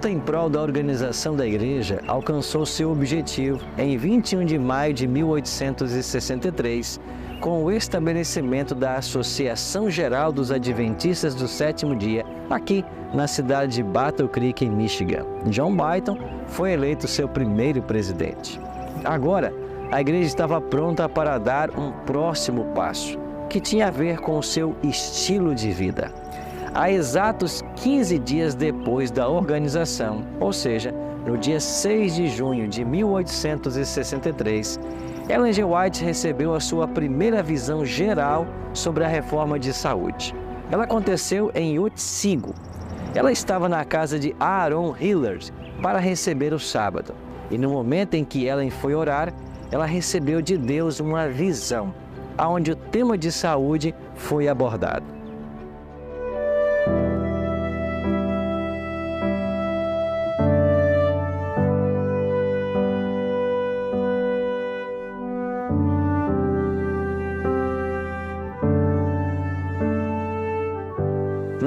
luta em prol da organização da igreja alcançou seu objetivo em 21 de maio de 1863, com o estabelecimento da Associação Geral dos Adventistas do Sétimo Dia, aqui na cidade de Battle Creek, em Michigan. John Byton foi eleito seu primeiro presidente. Agora, a igreja estava pronta para dar um próximo passo, que tinha a ver com o seu estilo de vida. Há exatos 15 dias depois da organização, ou seja, no dia 6 de junho de 1863, Ellen G. White recebeu a sua primeira visão geral sobre a reforma de saúde. Ela aconteceu em Otsego. Ela estava na casa de Aaron Hillard para receber o sábado. E no momento em que Ellen foi orar, ela recebeu de Deus uma visão, onde o tema de saúde foi abordado.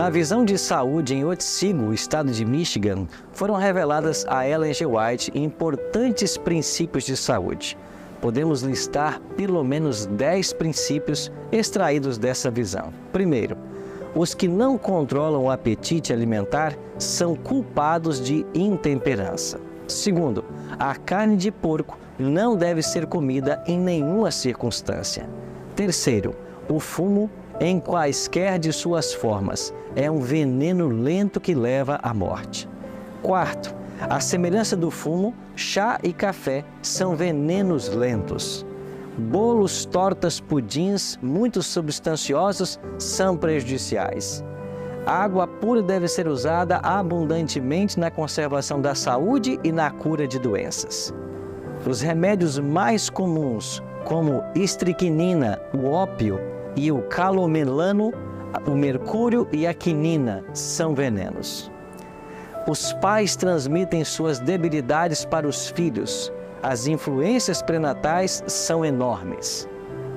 Na visão de saúde em Otsego, estado de Michigan, foram reveladas a Ellen G. White importantes princípios de saúde. Podemos listar pelo menos 10 princípios extraídos dessa visão. Primeiro, os que não controlam o apetite alimentar são culpados de intemperança. Segundo, a carne de porco não deve ser comida em nenhuma circunstância. Terceiro, o fumo, em quaisquer de suas formas, é um veneno lento que leva à morte. Quarto, à semelhança do fumo, chá e café são venenos lentos. Bolos, tortas, pudins, muito substanciosos, são prejudiciais. A água pura deve ser usada abundantemente na conservação da saúde e na cura de doenças. Os remédios mais comuns, como estricnina, o ópio e o calomelano, o mercúrio e a quinina, são venenos. Os pais transmitem suas debilidades para os filhos. As influências pré-natais são enormes.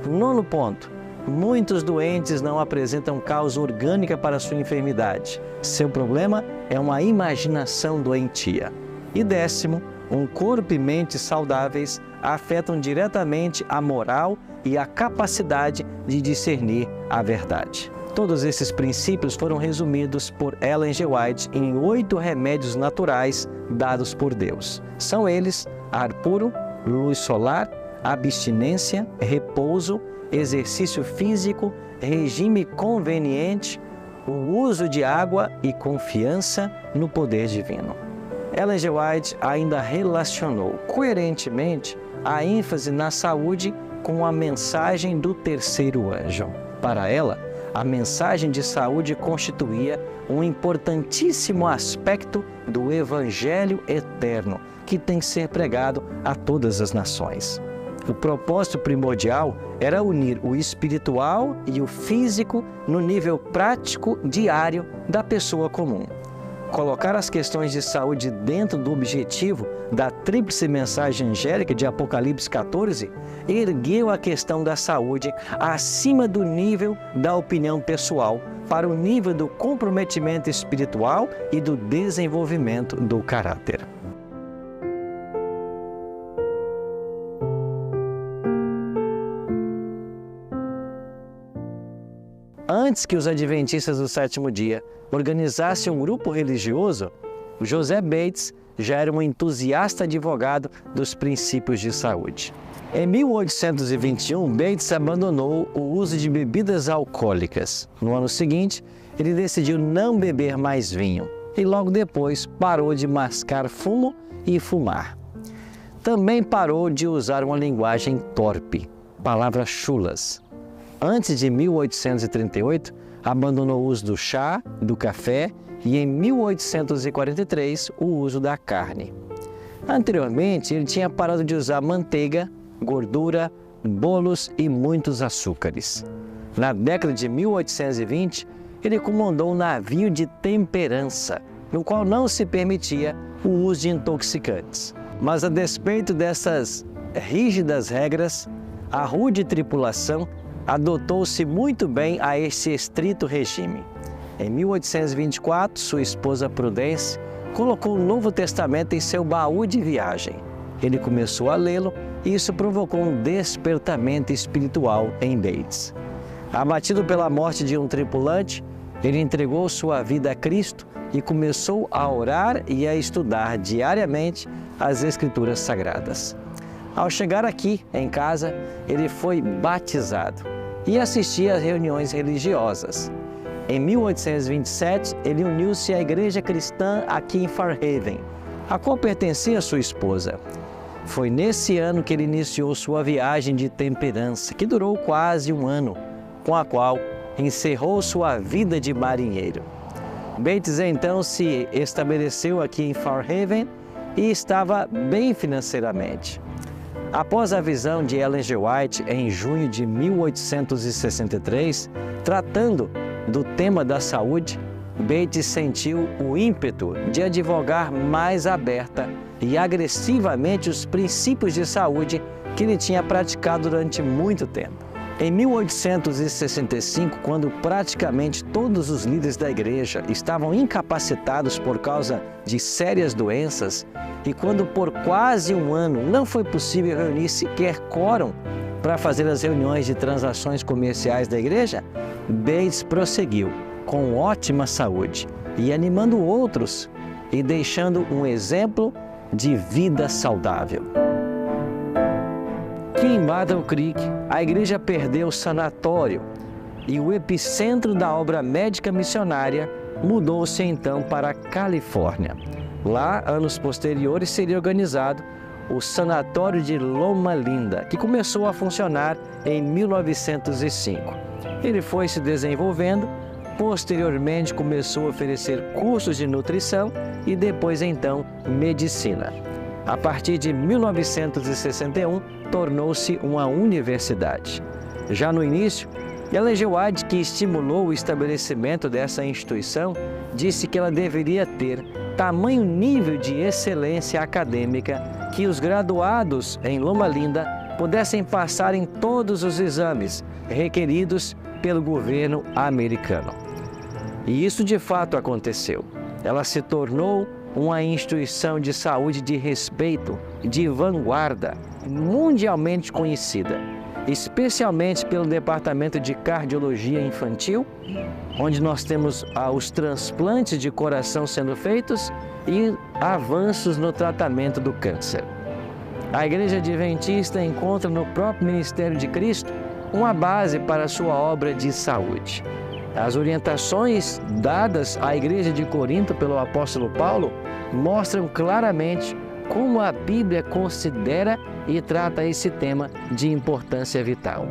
Nono ponto. Muitos doentes não apresentam causa orgânica para sua enfermidade. Seu problema é uma imaginação doentia. E décimo, um corpo e mente saudáveis afetam diretamente a moral e a capacidade de discernir a verdade. Todos esses princípios foram resumidos por Ellen G. White em 8 remédios naturais dados por Deus. São eles: ar puro, luz solar, abstinência, repouso, exercício físico, regime conveniente, o uso de água e confiança no poder divino. Ellen G. White ainda relacionou coerentemente a ênfase na saúde com a mensagem do terceiro anjo. Para ela, a mensagem de saúde constituía um importantíssimo aspecto do Evangelho eterno, que tem que ser pregado a todas as nações. O propósito primordial era unir o espiritual e o físico no nível prático diário da pessoa comum. Colocar as questões de saúde dentro do objetivo da tríplice mensagem angélica de Apocalipse 14 ergueu a questão da saúde acima do nível da opinião pessoal para o nível do comprometimento espiritual e do desenvolvimento do caráter. Antes que os adventistas do sétimo dia organizassem um grupo religioso, José Bates já era um entusiasta advogado dos princípios de saúde. Em 1821, Bates abandonou o uso de bebidas alcoólicas. No ano seguinte, ele decidiu não beber mais vinho e logo depois parou de mascar fumo e fumar. Também parou de usar uma linguagem torpe, palavras chulas. Antes de 1838, abandonou o uso do chá, do café e, em 1843, o uso da carne. Anteriormente, ele tinha parado de usar manteiga, gordura, bolos e muitos açúcares. Na década de 1820, ele comandou um navio de temperança, no qual não se permitia o uso de intoxicantes. Mas, a despeito dessas rígidas regras, a rude tripulação adotou-se muito bem a esse estrito regime. Em 1824, sua esposa Prudence colocou o Novo Testamento em seu baú de viagem. Ele começou a lê-lo e isso provocou um despertamento espiritual em Bates. Abatido pela morte de um tripulante, ele entregou sua vida a Cristo e começou a orar e a estudar diariamente as Escrituras Sagradas. Ao chegar aqui em casa, ele foi batizado e assistia às reuniões religiosas. Em 1827, ele uniu-se à Igreja Cristã aqui em Fairhaven, a qual pertencia sua esposa. Foi nesse ano que ele iniciou sua viagem de temperança, que durou quase um ano, com a qual encerrou sua vida de marinheiro. Bates então se estabeleceu aqui em Fairhaven e estava bem financeiramente. Após a visão de Ellen G. White em junho de 1863, tratando do tema da saúde, Bates sentiu o ímpeto de advogar mais aberta e agressivamente os princípios de saúde que ele tinha praticado durante muito tempo. Em 1865, quando praticamente todos os líderes da igreja estavam incapacitados por causa de sérias doenças e quando por quase um ano não foi possível reunir sequer quórum para fazer as reuniões de transações comerciais da igreja, Bates prosseguiu com ótima saúde e animando outros e deixando um exemplo de vida saudável. Aqui em Battle Creek, a igreja perdeu o sanatório e o epicentro da obra médica missionária mudou-se então para a Califórnia. Lá, anos posteriores, seria organizado o Sanatório de Loma Linda, que começou a funcionar em 1905. Ele foi se desenvolvendo, posteriormente começou a oferecer cursos de nutrição e depois então medicina. A partir de 1961, tornou-se uma universidade. Já no início, Ellen G. White, que estimulou o estabelecimento dessa instituição, disse que ela deveria ter tamanho nível de excelência acadêmica que os graduados em Loma Linda pudessem passar em todos os exames requeridos pelo governo americano. E isso de fato aconteceu. Ela se tornou uma instituição de saúde de respeito, de vanguarda, mundialmente conhecida, especialmente pelo Departamento de Cardiologia Infantil, onde nós temos os transplantes de coração sendo feitos e avanços no tratamento do câncer. A Igreja Adventista encontra no próprio ministério de Cristo uma base para a sua obra de saúde. As orientações dadas à Igreja de Corinto pelo apóstolo Paulo mostram claramente como a Bíblia considera e trata esse tema de importância vital.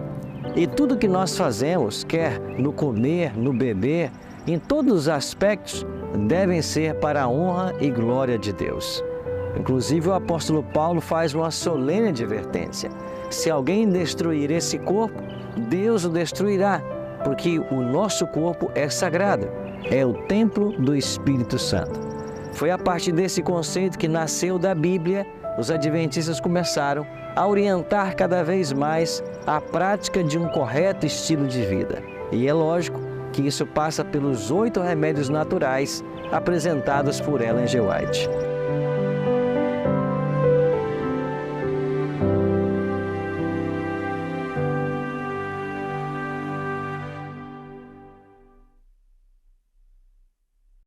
E tudo que nós fazemos, quer no comer, no beber, em todos os aspectos, devem ser para a honra e glória de Deus. Inclusive, o apóstolo Paulo faz uma solene advertência. Se alguém destruir esse corpo, Deus o destruirá, porque o nosso corpo é sagrado, é o templo do Espírito Santo. Foi a partir desse conceito que nasceu da Bíblia, os adventistas começaram a orientar cada vez mais a prática de um correto estilo de vida. E é lógico que isso passa pelos 8 remédios naturais apresentados por Ellen G. White.